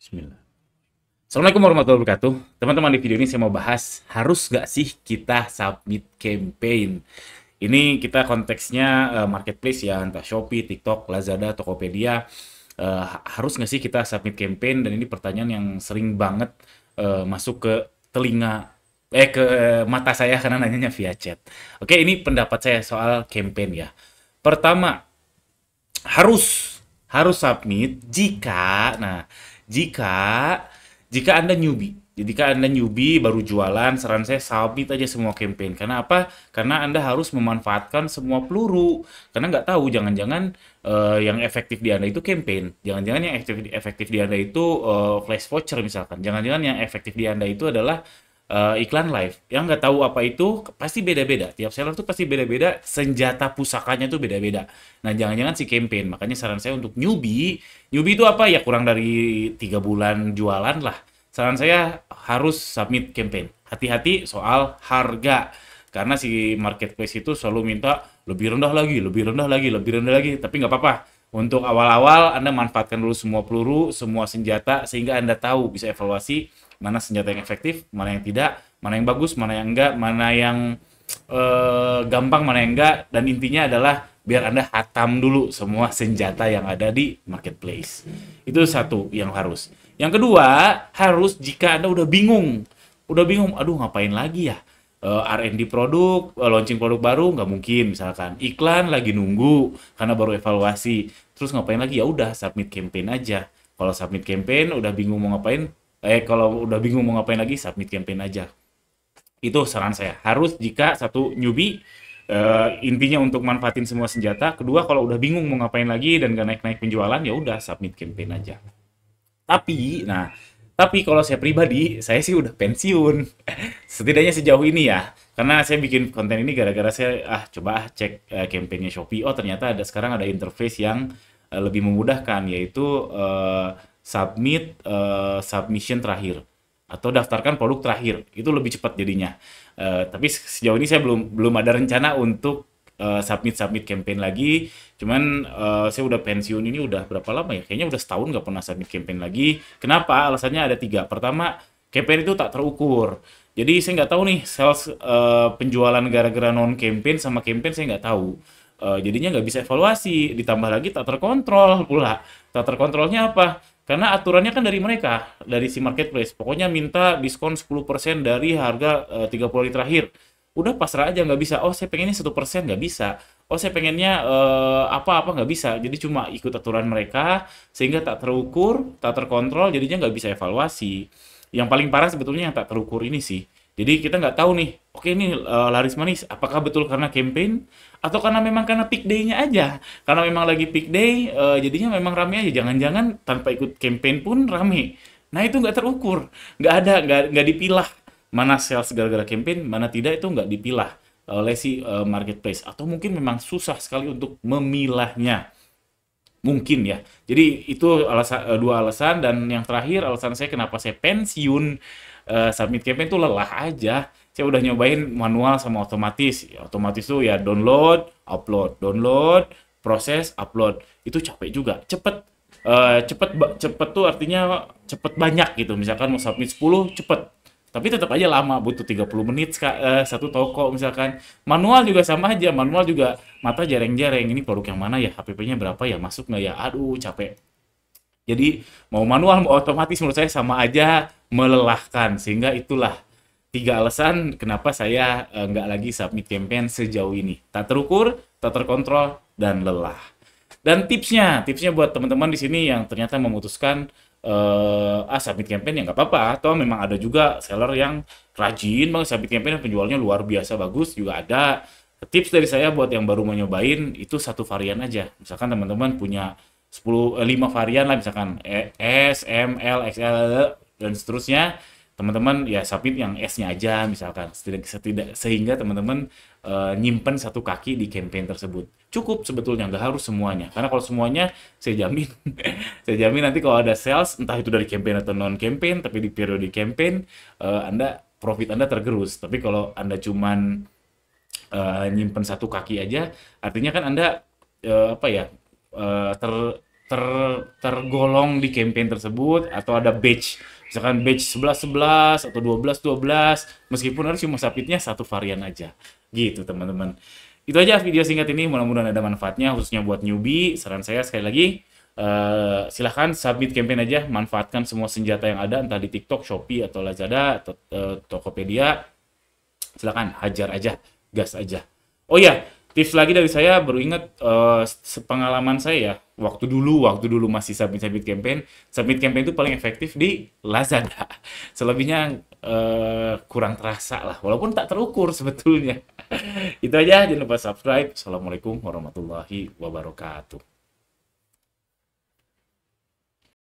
Bismillah. Assalamualaikum warahmatullahi wabarakatuh. Teman-teman, di video ini saya mau bahas, harus nggak sih kita submit campaign? Ini kita konteksnya marketplace ya, entah Shopee, TikTok, Lazada, Tokopedia. Harus nggak sih kita submit campaign? Dan ini pertanyaan yang sering banget masuk ke telinga, ke mata saya karena nanyanya via chat. Oke, ini pendapat saya soal campaign ya. Pertama, harus harus submit jika jika Anda newbie. Jika Anda newbie baru jualan, saran saya submit aja semua campaign. Karena apa? Karena Anda harus memanfaatkan semua peluru. Karena nggak tahu, jangan-jangan yang efektif di Anda itu campaign. Jangan-jangan yang efektif di Anda itu flash voucher misalkan. Jangan-jangan yang efektif di Anda itu adalah iklan live. Yang nggak tahu apa itu pasti beda-beda. Tiap seller tuh pasti beda-beda. Senjata pusakanya tuh beda-beda. Nah, jangan-jangan si campaign. Makanya saran saya untuk newbie, newbie itu apa ya, kurang dari 3 bulan jualan lah. Saran saya harus submit campaign. Hati-hati soal harga. Karena si marketplace itu selalu minta lebih rendah lagi, lebih rendah lagi, lebih rendah lagi. Tapi nggak apa-apa. Untuk awal-awal Anda manfaatkan dulu semua peluru, semua senjata, sehingga Anda tahu, bisa evaluasi mana senjata yang efektif, mana yang tidak, mana yang bagus, mana yang enggak, mana yang gampang, mana yang enggak, dan intinya adalah biar Anda hatam dulu semua senjata yang ada di marketplace. Itu satu yang harus. Yang kedua, harus jika Anda udah bingung, aduh ngapain lagi ya? R&D produk, launching produk baru nggak mungkin misalkan. Iklan lagi nunggu karena baru evaluasi. Terus ngapain lagi? Ya udah submit campaign aja. Kalau submit campaign udah bingung mau ngapain, kalau udah bingung mau ngapain lagi, submit campaign aja. Itu saran saya. Harus jika satu newbie, intinya untuk manfaatin semua senjata. Kedua, kalau udah bingung mau ngapain lagi dan gak naik-naik penjualan, ya udah submit campaign aja. Tapi, nah, tapi kalau saya pribadi, saya sih udah pensiun. Setidaknya sejauh ini ya. Karena saya bikin konten ini gara-gara saya coba cek campaignnya Shopee. Oh, ternyata sekarang ada interface yang lebih memudahkan, yaitu submit submission terakhir atau daftarkan produk terakhir. Itu lebih cepat jadinya. Tapi sejauh ini saya belum belum ada rencana untuk submit submit campaign lagi. Cuman saya udah pensiun ini udah berapa lama ya? Kayaknya udah setahun nggak pernah submit campaign lagi. Kenapa? Alasannya ada tiga. Pertama, campaign itu tak terukur. Jadi saya nggak tahu nih sales penjualan gara-gara non campaign sama campaign, saya nggak tahu. Jadinya nggak bisa evaluasi. Ditambah lagi tak terkontrol pula. Tak terkontrolnya apa? Karena aturannya kan dari mereka, dari si marketplace. Pokoknya minta diskon 10% dari harga 30 hari terakhir. Udah pasrah aja, nggak bisa. Oh, saya pengennya 1%, nggak bisa. Oh, saya pengennya apa-apa, nggak bisa. Jadi cuma ikut aturan mereka, sehingga tak terukur, tak terkontrol, jadinya nggak bisa evaluasi. Yang paling parah sebetulnya yang tak terukur ini sih. Jadi kita nggak tahu nih, oke ini laris manis, apakah betul karena campaign atau karena memang karena peak day-nya aja. Karena memang lagi peak day, jadinya memang rame aja. Jangan-jangan tanpa ikut campaign pun rame. Nah itu nggak terukur, nggak ada, nggak dipilah mana sales gara-gara campaign, mana tidak, itu nggak dipilah oleh si marketplace. Atau mungkin memang susah sekali untuk memilahnya. Mungkin ya. Jadi itu dua alasan, dan yang terakhir alasan saya kenapa saya pensiun submit campaign tuh lelah aja. Saya udah nyobain manual sama otomatis. Otomatis tuh ya download, upload, download, proses, upload. Itu capek juga. Cepet. Cepet tuh artinya cepet banyak gitu. Misalkan mau submit 10 cepet. Tapi tetap aja lama, butuh 30 menit satu toko misalkan. Manual juga sama aja, manual juga mata jareng-jareng. Ini produk yang mana ya? HPP-nya berapa ya? Masuk nggak ya? Aduh, capek. Jadi mau manual mau otomatis menurut saya sama aja melelahkan. Sehingga itulah tiga alasan kenapa saya nggak lagi submit campaign sejauh ini. Tak terukur, tak terkontrol, dan lelah. Dan tipsnya buat teman-teman di sini yang ternyata memutuskan submit campaign ya nggak apa-apa. Atau memang ada juga seller yang rajin banget submit campaign dan penjualnya luar biasa bagus juga ada. Tips dari saya buat yang baru mau nyobain itu satu varian aja. Misalkan teman-teman punya 5 varian lah, misalkan S, M, L, XL dan seterusnya. Teman-teman ya submit yang S-nya aja misalkan, sehingga teman-teman nyimpen satu kaki di campaign tersebut. Cukup sebetulnya, nggak harus semuanya. Karena kalau semuanya saya jamin saya jamin nanti kalau ada sales entah itu dari campaign atau non campaign, tapi di periode campaign profit Anda tergerus. Tapi kalau Anda cuman nyimpen satu kaki aja, artinya kan Anda apa ya, tergolong di campaign tersebut atau ada batch, misalkan batch 11 11 atau 12 12, meskipun harus cuma submitnya satu varian aja gitu teman-teman. Itu aja video singkat ini, mudah-mudahan ada manfaatnya khususnya buat newbie. Saran saya sekali lagi, silahkan submit campaign aja, manfaatkan semua senjata yang ada entah di TikTok, Shopee atau Lazada atau Tokopedia. Silahkan hajar aja, gas aja. Oh ya, tips lagi dari saya, baru ingat pengalaman saya ya, waktu dulu masih submit campaign itu paling efektif di Lazada. Selebihnya kurang terasa lah, walaupun tak terukur sebetulnya. Itu aja, jangan lupa subscribe. Assalamualaikum warahmatullahi wabarakatuh.